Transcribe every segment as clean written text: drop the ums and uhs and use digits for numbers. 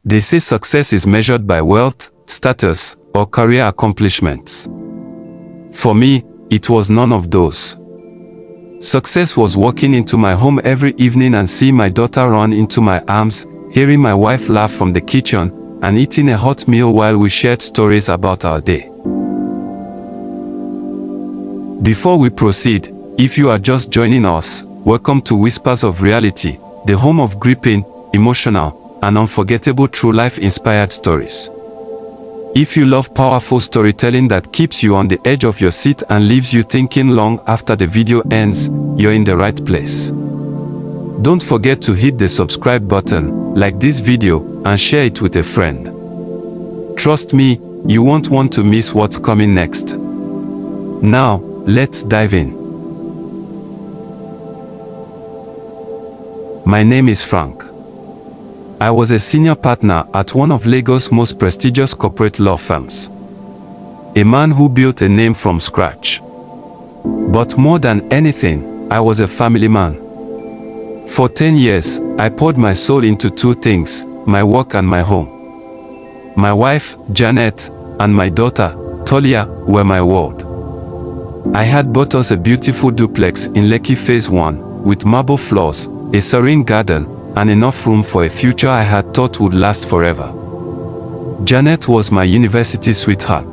They say success is measured by wealth, status, or career accomplishments. For me, it was none of those. Success was walking into my home every evening and seeing my daughter run into my arms, hearing my wife laugh from the kitchen, and eating a hot meal while we shared stories about our day. Before we proceed, if you are just joining us, welcome to Whispers of Reality, the home of gripping, emotional, and unforgettable true life-inspired stories. If you love powerful storytelling that keeps you on the edge of your seat and leaves you thinking long after the video ends, you're in the right place. Don't forget to hit the subscribe button, like this video, and share it with a friend. Trust me, you won't want to miss what's coming next. Now, let's dive in. My name is Frank. I was a senior partner at one of Lagos' most prestigious corporate law firms. A man who built a name from scratch. But more than anything, I was a family man. For 10 years, I poured my soul into two things, my work and my home. My wife, Janet, and my daughter, Tolia, were my world. I had bought us a beautiful duplex in Lekki Phase 1, with marble floors, a serene garden, and enough room for a future I had thought would last forever. Janet was my university sweetheart.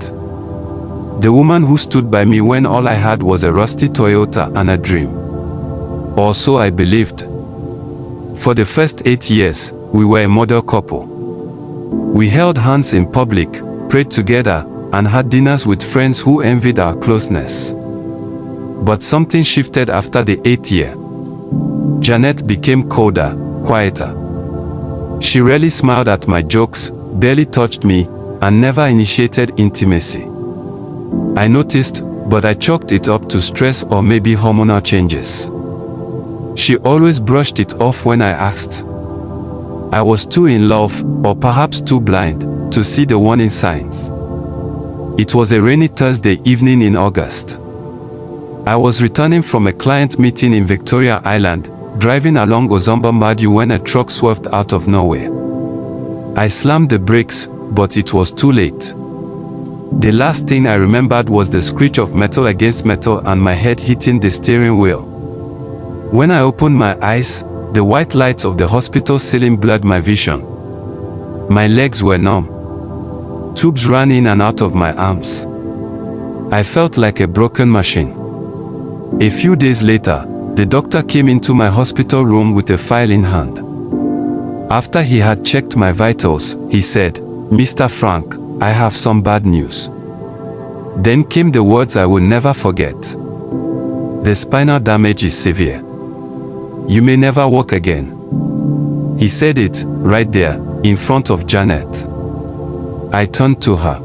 The woman who stood by me when all I had was a rusty Toyota and a dream. Or so I believed. For the first 8 years, we were a model couple. We held hands in public, prayed together, and had dinners with friends who envied our closeness. But something shifted after the 8th year. Janet became colder, quieter. She rarely smiled at my jokes, barely touched me, and never initiated intimacy. I noticed, but I chalked it up to stress or maybe hormonal changes. She always brushed it off when I asked. I was too in love, or perhaps too blind, to see the warning signs. It was a rainy Thursday evening in August. I was returning from a client meeting in Victoria Island, driving along Ozomba Madu when a truck swerved out of nowhere. I slammed the brakes, but it was too late. The last thing I remembered was the screech of metal against metal and my head hitting the steering wheel. When I opened my eyes, the white lights of the hospital ceiling blurred my vision. My legs were numb. Tubes ran in and out of my arms. I felt like a broken machine. A few days later, the doctor came into my hospital room with a file in hand. After he had checked my vitals, he said, "Mr. Frank, I have some bad news." Then came the words I will never forget. "The spinal damage is severe. You may never walk again." He said it, right there, in front of Janet. I turned to her.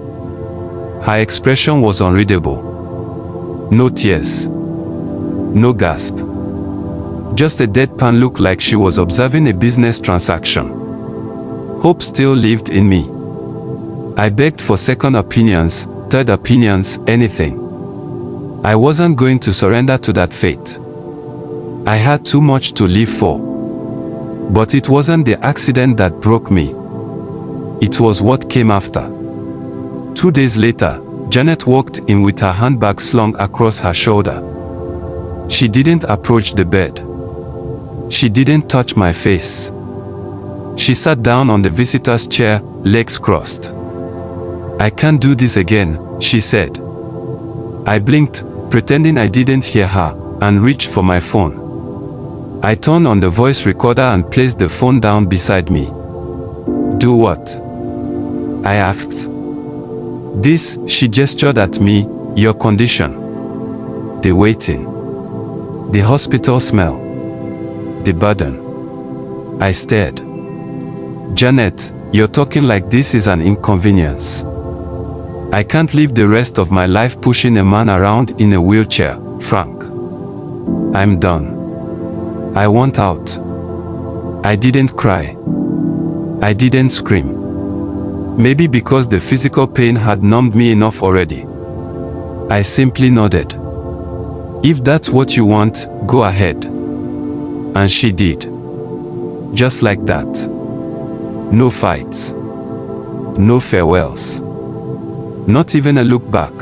Her expression was unreadable. No tears. No gasp. Just a deadpan look like she was observing a business transaction. Hope still lived in me. I begged for second opinions, third opinions, anything. I wasn't going to surrender to that fate. I had too much to live for. But it wasn't the accident that broke me. It was what came after. 2 days later, Janet walked in with her handbag slung across her shoulder. She didn't approach the bed. She didn't touch my face. She sat down on the visitor's chair, legs crossed. "I can't do this again," she said. I blinked, pretending I didn't hear her, and reached for my phone. I turned on the voice recorder and placed the phone down beside me. "Do what?" I asked. "This," she gestured at me, "your condition. The waiting. The hospital smell. The burden." I stared. "Janet, you're talking like this is an inconvenience. I can't live the rest of my life pushing a man around in a wheelchair, Frank. I'm done. I want out." I didn't cry. I didn't scream. Maybe because the physical pain had numbed me enough already. I simply nodded. "If that's what you want, go ahead." And she did. Just like that. No fights. No farewells. Not even a look back.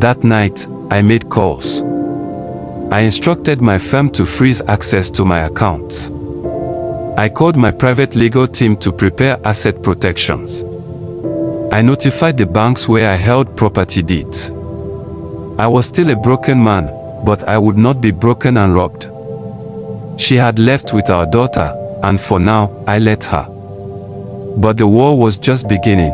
That night, I made calls. I instructed my firm to freeze access to my accounts. I called my private legal team to prepare asset protections. I notified the banks where I held property deeds. I was still a broken man, but I would not be broken and robbed. She had left with our daughter, and for now, I let her. But the war was just beginning.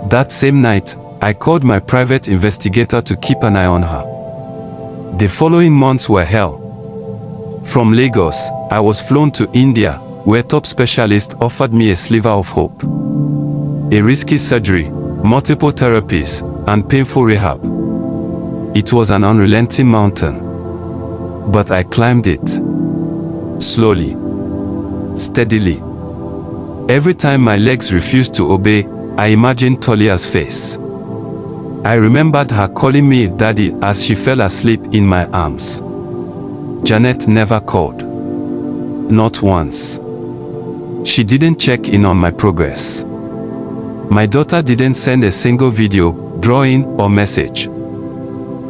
That same night, I called my private investigator to keep an eye on her. The following months were hell. From Lagos, I was flown to India, where top specialists offered me a sliver of hope. A risky surgery, multiple therapies, and painful rehab. It was an unrelenting mountain. But I climbed it. Slowly. Steadily. Every time my legs refused to obey, I imagined Tolia's face. I remembered her calling me Daddy as she fell asleep in my arms. Janet never called. Not once. She didn't check in on my progress. My daughter didn't send a single video, drawing, or message.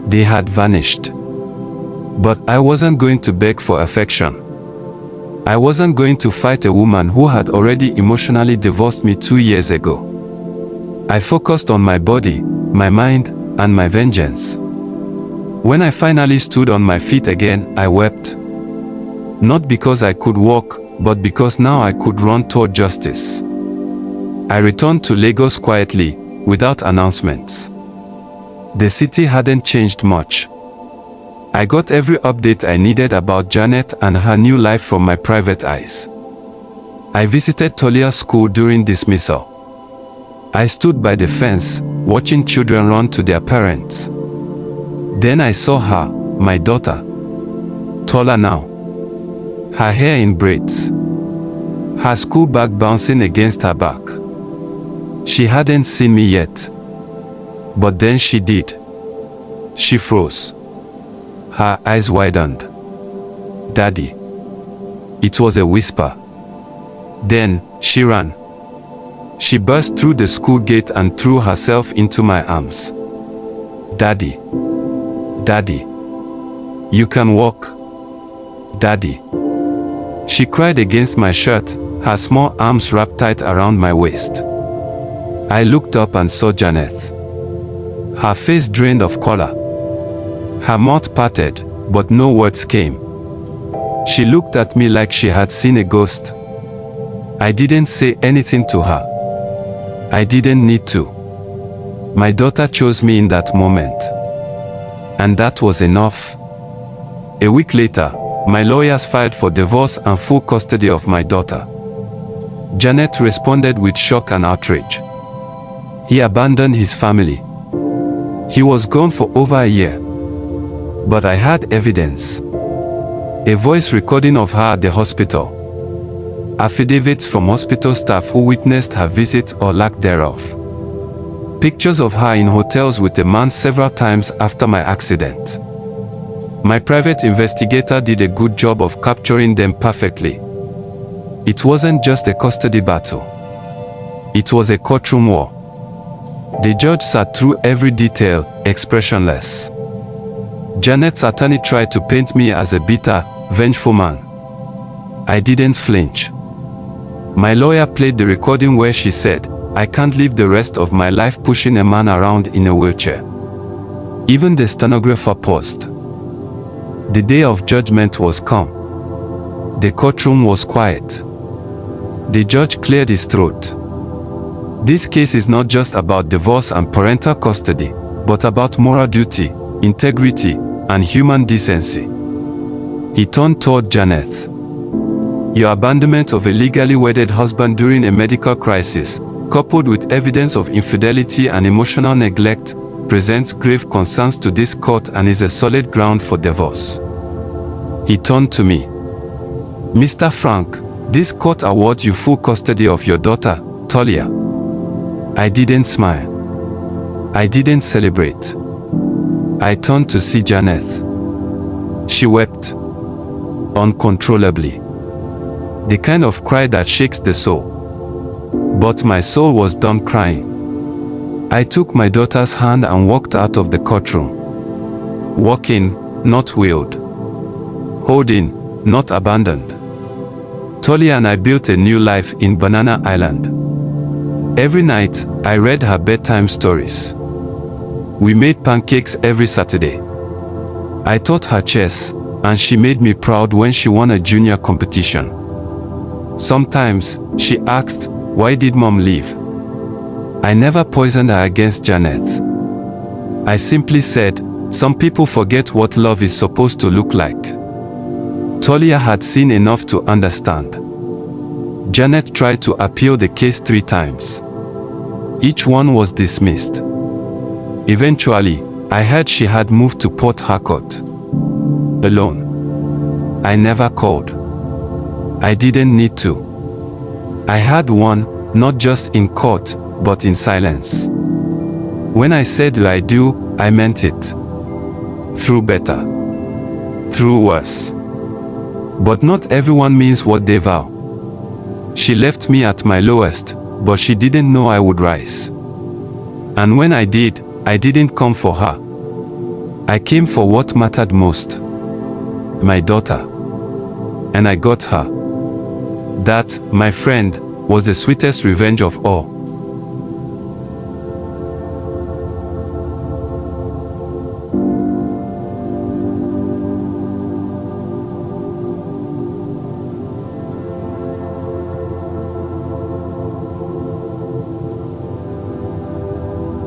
They had vanished. But I wasn't going to beg for affection. I wasn't going to fight a woman who had already emotionally divorced me 2 years ago. I focused on my body, my mind, and my vengeance. When I finally stood on my feet again, I wept. Not because I could walk, but because now I could run toward justice. I returned to Lagos quietly, without announcements. The city hadn't changed much. I got every update I needed about Janet and her new life from my private eyes. I visited Tolia's school during dismissal. I stood by the fence, watching children run to their parents. Then I saw her, my daughter. Taller now. Her hair in braids. Her school bag bouncing against her back. She hadn't seen me yet. But then she did. She froze. Her eyes widened. Daddy. It was a whisper. Then, she ran. She burst through the school gate and threw herself into my arms. Daddy. Daddy. You can walk. Daddy. She cried against my shirt, her small arms wrapped tight around my waist. I looked up and saw Janet. Her face drained of color. Her mouth parted, but no words came. She looked at me like she had seen a ghost. I didn't say anything to her. I didn't need to. My daughter chose me in that moment. And that was enough. A week later, my lawyers filed for divorce and full custody of my daughter. Janet responded with shock and outrage. He abandoned his family. He was gone for over a year. But I had evidence. A voice recording of her at the hospital. Affidavits from hospital staff who witnessed her visit or lack thereof. Pictures of her in hotels with a man several times after my accident. My private investigator did a good job of capturing them perfectly. It wasn't just a custody battle. It was a courtroom war. The judge sat through every detail, expressionless. Janet's attorney tried to paint me as a bitter, vengeful man. I didn't flinch. My lawyer played the recording where she said, "I can't live the rest of my life pushing a man around in a wheelchair." Even the stenographer paused. The day of judgment was come. The courtroom was quiet. The judge cleared his throat. This case is not just about divorce and parental custody, but about moral duty, integrity, and human decency. He turned toward Janet. Your abandonment of a legally wedded husband during a medical crisis, coupled with evidence of infidelity and emotional neglect, presents grave concerns to this court and is a solid ground for divorce. He turned to me. Mr. Frank, this court awards you full custody of your daughter, Tolia. I didn't smile. I didn't celebrate. I turned to see Janet. She wept. Uncontrollably. the kind of cry that shakes the soul. But my soul was done crying. I took my daughter's hand and walked out of the courtroom. Walking, not wheeled. Holding, not abandoned. Tolia and I built a new life in Banana Island. Every night, I read her bedtime stories. We made pancakes every Saturday. I taught her chess, and she made me proud when she won a junior competition. Sometimes, she asked, "Why did Mom leave?" I never poisoned her against Janet. I simply said, "Some people forget what love is supposed to look like." Tolia had seen enough to understand. Janet tried to appeal the case 3 times. Each one was dismissed. Eventually, I heard she had moved to Port Harcourt. Alone. I never called. I didn't need to. I had won, not just in court, but in silence. When I said I do, I meant it. Through better. Through worse. But not everyone means what they vow. She left me at my lowest, but she didn't know I would rise. And when I did, I didn't come for her. I came for what mattered most. My daughter. And I got her. That, my friend, was the sweetest revenge of all.